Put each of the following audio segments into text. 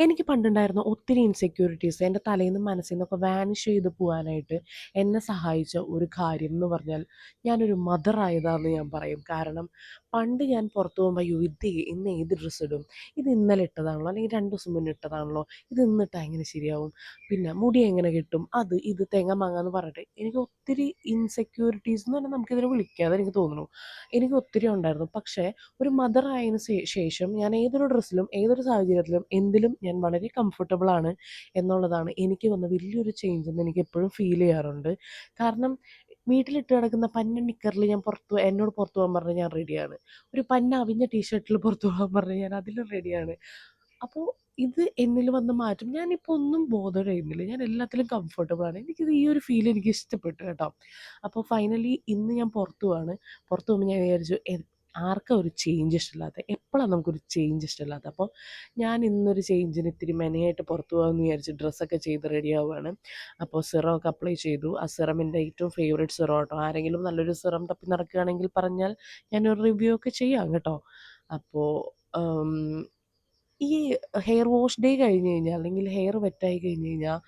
എനിക്ക് പണ്ടുണ്ടായിരുന്ന ഒത്തിരി ഇൻസെക്യൂരിറ്റീസ് എൻ്റെ തലേന്നും മനസ്സിൽ നിന്നൊക്കെ വാനിഷ് ചെയ്ത് പോകാനായിട്ട് എന്നെ സഹായിച്ച ഒരു കാര്യം എന്ന് പറഞ്ഞാൽ ഞാനൊരു മദർ ആയതാണെന്ന് ഞാൻ പറയും. കാരണം പണ്ട് ഞാൻ പുറത്ത് പോകുമ്പോൾ അയ്യോ ഇത് ഇന്ന് ഏത് ഡ്രസ്സ് ഇടും, ഇത് ഇന്നലെ ഇട്ടതാണല്ലോ അല്ലെങ്കിൽ 2 ദിവസം മുന്നേ ഇട്ടതാണല്ലോ, ഇത് ഇന്നിട്ടാൽ എങ്ങനെ ശരിയാവും, പിന്നെ മുടി എങ്ങനെ കിട്ടും, അത് ഇത് തേങ്ങ മാങ്ങ എന്ന് പറഞ്ഞിട്ട് എനിക്ക് ഒത്തിരി ഇൻസെക്യൂരിറ്റീസ് എന്ന് പറഞ്ഞാൽ നമുക്കിതിനെ വിളിക്കാതെ എനിക്ക് തോന്നുന്നു എനിക്ക് ഒത്തിരി ഉണ്ടായിരുന്നു. പക്ഷേ ഒരു മദർ ആയതിനു ശേഷം ഞാൻ ഏതൊരു ഡ്രസ്സിലും ഏതൊരു സാഹചര്യത്തിലും എന്തിലും ഞാൻ വളരെ കംഫർട്ടബിൾ ആണ് എന്നുള്ളതാണ് എനിക്ക് വന്ന വലിയൊരു ചേഞ്ച് എന്ന് എനിക്ക് എപ്പോഴും ഫീൽ ചെയ്യാറുണ്ട്. കാരണം വീട്ടിലിട്ട് കിടക്കുന്ന പന്ന നിക്കറിൽ ഞാൻ എന്നോട് പുറത്ത് പോകാൻ പറഞ്ഞാൽ ഞാൻ റെഡിയാണ്. ഒരു പന്ന അവിഞ്ഞ ടീഷർട്ടിൽ പുറത്ത് പോകാൻ പറഞ്ഞാൽ ഞാൻ അതിലും റെഡിയാണ്. അപ്പോൾ ഇത് എന്നിൽ വന്ന മാറ്റം ഞാനിപ്പോൾ ഒന്നും ബോധർ ചെയ്യുന്നില്ല. ഞാൻ എല്ലാത്തിലും കംഫർട്ടബിൾ ആണ്. എനിക്കിത് ഈ ഒരു ഫീൽ എനിക്ക് ഇഷ്ടപ്പെട്ടു കേട്ടോ. അപ്പോൾ ഫൈനലി ഇന്ന് ഞാൻ പുറത്ത് പോവാണ്. പുറത്ത് പോകുമ്പോൾ ഞാൻ വിചാരിച്ചു ആർക്കാ ഒരു ചേഞ്ച് ഇഷ്ടമില്ലാത്തത്? എപ്പോഴാണ് നമുക്കൊരു ചേഞ്ച് ഇഷ്ടമില്ലാത്തത്? അപ്പോൾ ഞാൻ ഇന്നൊരു ചേഞ്ചിന് ഇത്തിരി മെനയായിട്ട് പുറത്ത് പോകാമെന്ന് വിചാരിച്ച് ഡ്രസ്സൊക്കെ ചെയ്ത് റെഡി ആവുകയാണ്. അപ്പോൾ സിറമൊക്കെ അപ്ലൈ ചെയ്തു. ആ സിറം എൻ്റെ ഏറ്റവും ഫേവറേറ്റ് സിറം കേട്ടോ. ആരെങ്കിലും നല്ലൊരു സിറം തപ്പി നടക്കുകയാണെങ്കിൽ പറഞ്ഞാൽ ഞാനൊരു റിവ്യൂ ഒക്കെ ചെയ്യാം കേട്ടോ. അപ്പോൾ ഈ ഹെയർ വാഷ് ഡേ കഴിഞ്ഞ് കഴിഞ്ഞാൽ അല്ലെങ്കിൽ ഹെയർ വെറ്റായി കഴിഞ്ഞ് കഴിഞ്ഞാൽ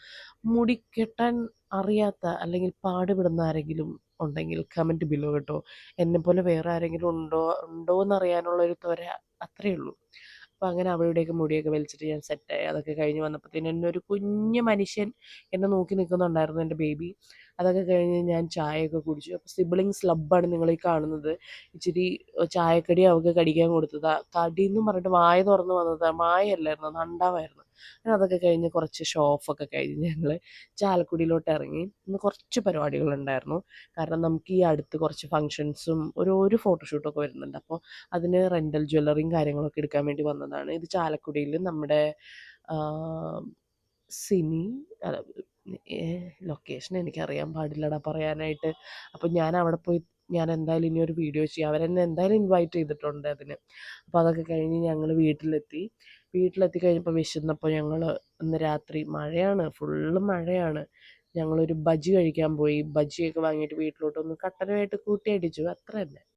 മുടി കെട്ടാൻ അറിയാത്ത അല്ലെങ്കിൽ പാടുപെടുന്ന ആരെങ്കിലും ഉണ്ടെങ്കിൽ കമൻറ്റ് ബിലോ കേട്ടോ. എന്നെപ്പോലെ വേറെ ആരെങ്കിലും ഉണ്ടോ എന്നറിയാനുള്ളൊരു ത്വര അത്രയേ ഉള്ളൂ. അപ്പോൾ അങ്ങനെ അവളുടെയൊക്കെ മുടിയൊക്കെ വലിച്ചിട്ട് ഞാൻ സെറ്റായി. അതൊക്കെ കഴിഞ്ഞ് വന്നപ്പോഴത്തേനും എന്നെ ഒരു കുഞ്ഞ് മനുഷ്യൻ എന്നെ നോക്കി നിൽക്കുന്നുണ്ടായിരുന്നു, എൻ്റെ ബേബി. അതൊക്കെ കഴിഞ്ഞ് ഞാൻ ചായയൊക്കെ കുടിച്ചു. അപ്പോൾ സിബ്ലിങ്സ് ലബ്ബാണ് നിങ്ങളീ കാണുന്നത്. ഇച്ചിരി ചായക്കടി അവൾക്ക് കടിക്കാൻ കൊടുത്തതാ. കടിയെന്നും പറഞ്ഞിട്ട് വായ തുറന്ന് വന്നതാ. മായയല്ലായിരുന്നു, അത് അണ്ടാവായിരുന്നു. അങ്ങനെ അതൊക്കെ കഴിഞ്ഞ് കുറച്ച് ഷോ ഓഫൊക്കെ കഴിഞ്ഞ് ഞങ്ങൾ ചാലക്കുടിയിലോട്ട് ഇറങ്ങി. ഇന്ന് കുറച്ച് പരിപാടികളുണ്ടായിരുന്നു. കാരണം നമുക്ക് ഈ അടുത്ത് കുറച്ച് ഫങ്ഷൻസും ഒരു ഫോട്ടോഷൂട്ടൊക്കെ വരുന്നുണ്ട്. അപ്പോൾ അതിന് റെൻ്റൽ ജ്വല്ലറിയും കാര്യങ്ങളൊക്കെ എടുക്കാൻ വേണ്ടി വന്നതാണ്. ഇത് ചാലക്കുടിയിൽ നമ്മുടെ സിനി അല്ല, ലൊക്കേഷൻ എനിക്കറിയാൻ പാടില്ലടാ പറയാനായിട്ട്. അപ്പോൾ ഞാൻ അവിടെ പോയി ഞാൻ എന്തായാലും ഇനി ഒരു വീഡിയോ ചെയ്യാം. അവരെന്നെ എന്തായാലും ഇൻവൈറ്റ് ചെയ്തിട്ടുണ്ട് അതിന്. അപ്പോൾ അതൊക്കെ കഴിഞ്ഞ് ഞങ്ങൾ വീട്ടിലെത്തി കഴിഞ്ഞപ്പോൾ വിശന്നപ്പോൾ ഞങ്ങൾ ഇന്ന് രാത്രി മഴയാണ്, ഫുള്ള് മഴയാണ്. ഞങ്ങളൊരു ബജ്ജി കഴിക്കാൻ പോയി. ബജ്ജിയൊക്കെ വാങ്ങിയിട്ട് വീട്ടിലോട്ട് വന്ന് കട്ടനുമായിട്ട് കൂട്ടി അടിച്ചു. അത്ര തന്നെ.